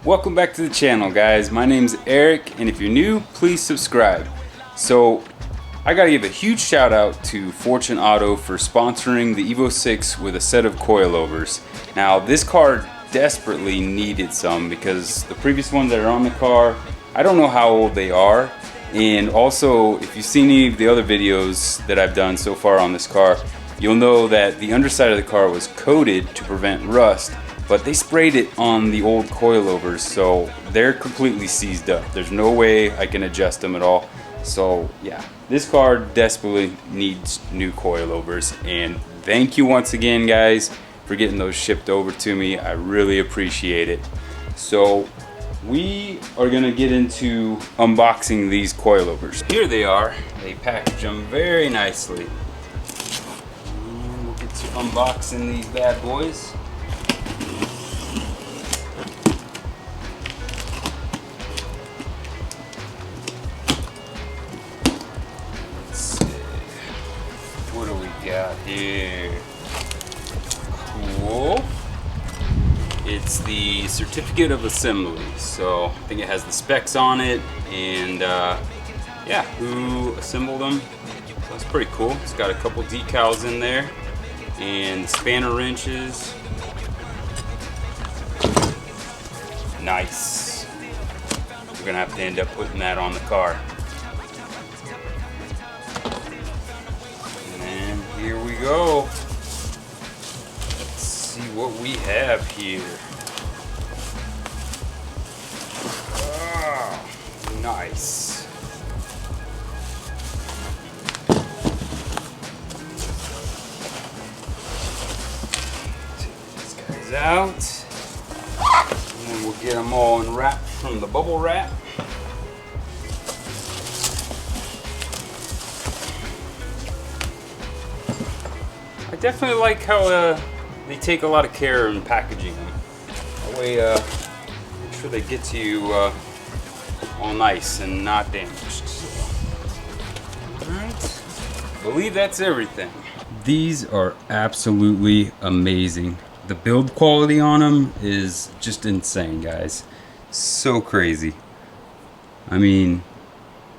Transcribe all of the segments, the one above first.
Welcome back to the channel, guys. My name's Eric, and if you're new, please subscribe. So I gotta give a huge shout out to Fortune Auto for sponsoring the EVO 6 with a set of coilovers. Now this car desperately needed some because the previous ones that are on the car, I don't know how old they are, and also if you've seen any of the other videos that I've done so far on this car, you'll know that the underside of the car was coated to prevent rust, but they sprayed it on the old coilovers, so they're completely seized up. There's no way I can adjust them at all. So yeah, this car desperately needs new coilovers, and thank you once again, guys, for getting those shipped over to me. I really appreciate it. So we are gonna get into unboxing these coilovers. Here they are. They package them very nicely. And we'll get to unboxing these bad boys. Got here. Cool. It's the certificate of assembly, so I think it has the specs on it and yeah, who assembled them. So that's pretty cool. It's got a couple decals in there and spanner wrenches. Nice. We're gonna have to end up putting that on the car. Here we go. Let's see what we have here. Oh, nice. Take these guys out. And then we'll get them all unwrapped from the bubble wrap. I definitely like how they take a lot of care in packaging them. That way, make sure they get to you all nice and not damaged. Alright, I believe that's everything. These are absolutely amazing. The build quality on them is just insane, guys. So crazy. I mean,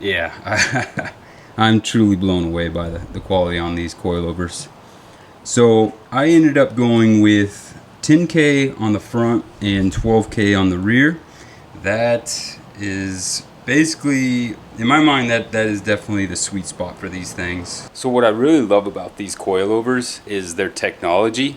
yeah, I'm truly blown away by the quality on these coilovers. So I ended up going with 10K on the front and 12K on the rear. That is basically, in my mind, that is definitely the sweet spot for these things. So what I really love about these coilovers is their technology.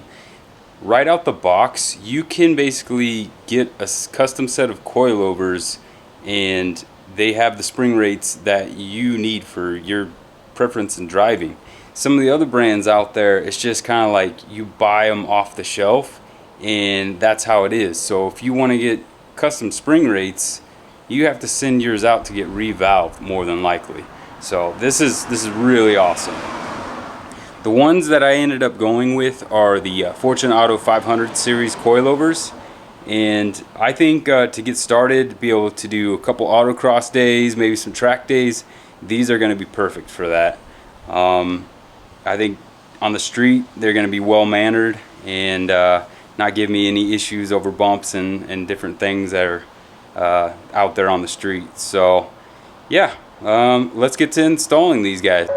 Right out the box, you can basically get a custom set of coilovers, and they have the spring rates that you need for your preference in driving. Some of the other brands out there, it's just kind of like you buy them off the shelf and that's how it is. So if you want to get custom spring rates, you have to send yours out to get revalved more than likely. So this is really awesome. The ones that I ended up going with are the Fortune Auto 500 series coilovers, and I think to get started, be able to do a couple autocross days, maybe some track days, these are going to be perfect for that. I think on the street they're going to be well mannered and not give me any issues over bumps and different things that are out there on the street. So yeah, let's get to installing these guys.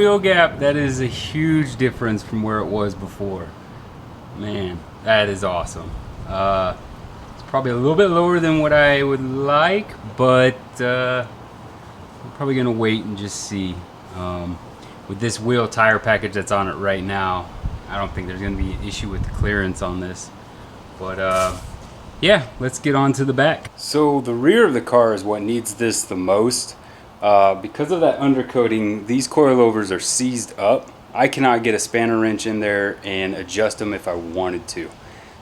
wheel gap, that is a huge difference from where it was before. Man, that is awesome. It's probably a little bit lower than what I would like, but I'm probably gonna wait and just see. With this wheel tire package that's on it right now, I don't think there's gonna be an issue with the clearance on this. But yeah, let's get on to the back. So the rear of the car is what needs this the most. Because of that undercoating, these coilovers are seized up. I cannot get a spanner wrench in there and adjust them if I wanted to.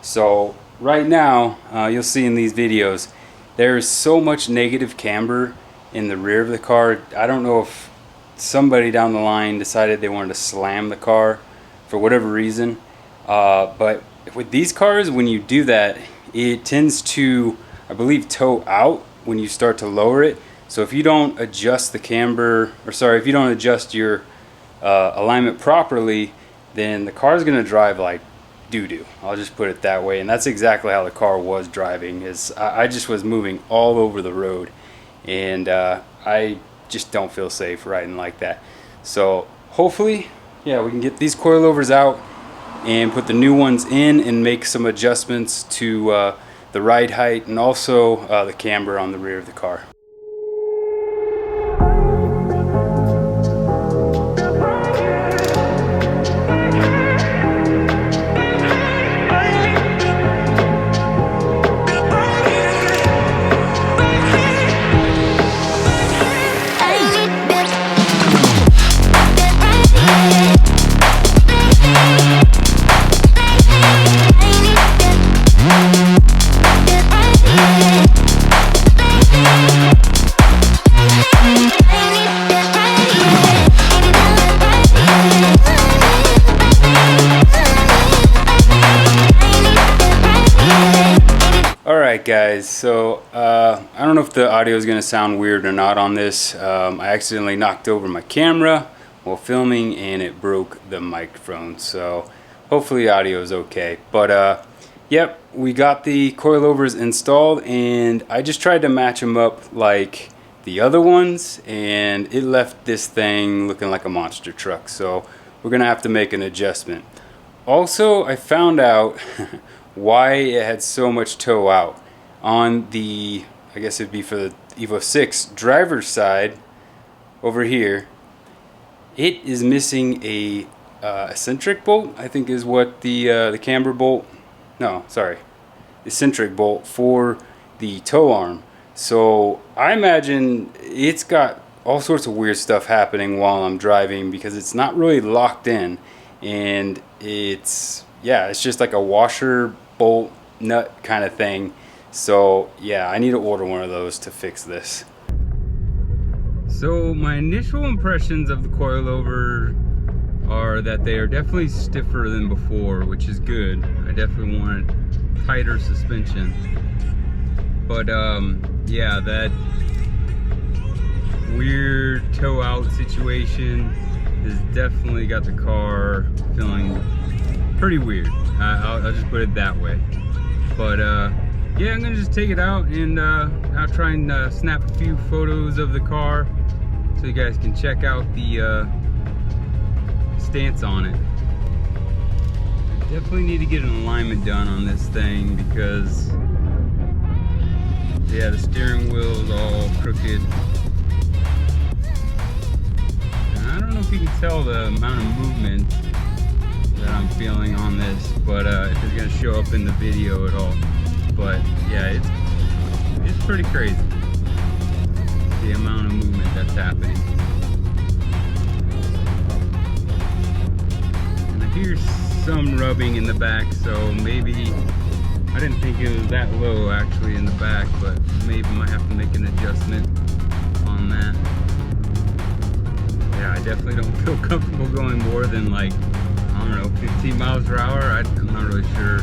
So right now, you'll see in these videos, there is so much negative camber in the rear of the car. I don't know if somebody down the line decided they wanted to slam the car for whatever reason. But with these cars, when you do that, it tends to, I believe, toe out when you start to lower it. So if you don't adjust the camber, or sorry, if you don't adjust your alignment properly, then the car is going to drive like doo-doo. I'll just put it that way. And that's exactly how the car was driving. Is I just was moving all over the road, and I just don't feel safe riding like that. So hopefully, yeah, we can get these coilovers out and put the new ones in and make some adjustments to the ride height and also the camber on the rear of the car. Alright guys, so I don't know if the audio is going to sound weird or not on this. I accidentally knocked over my camera while filming and it broke the microphone, so hopefully audio is okay. But yep, we got the coilovers installed and I just tried to match them up like the other ones and it left this thing looking like a monster truck, so we're going to have to make an adjustment. Also, I found out why it had so much toe out. On the, I guess it'd be for the EVO 6 driver's side over here, it is missing a eccentric bolt, I think is what the camber bolt, no, sorry, eccentric bolt for the tow arm. So I imagine it's got all sorts of weird stuff happening while I'm driving because it's not really locked in, and it's, yeah, it's just like a washer bolt nut kind of thing. So yeah, I need to order one of those to fix this. So my initial impressions of the coilover are that they are definitely stiffer than before, which is good. I definitely wanted tighter suspension, but yeah, that weird toe out situation has definitely got the car feeling pretty weird. I'll just put it that way. But yeah, I'm gonna just take it out and I'll try and snap a few photos of the car so you guys can check out the stance on it. I definitely need to get an alignment done on this thing because, yeah, the steering wheel is all crooked. And I don't know if you can tell the amount of movement that I'm feeling on this, but if it's gonna show up in the video at all. But yeah, it's pretty crazy, the amount of movement that's happening. And I hear some rubbing in the back, so maybe, I didn't think it was that low actually in the back, but maybe I might have to make an adjustment on that. Yeah, I definitely don't feel comfortable going more than like, I don't know, 15 miles per hour. I'm not really sure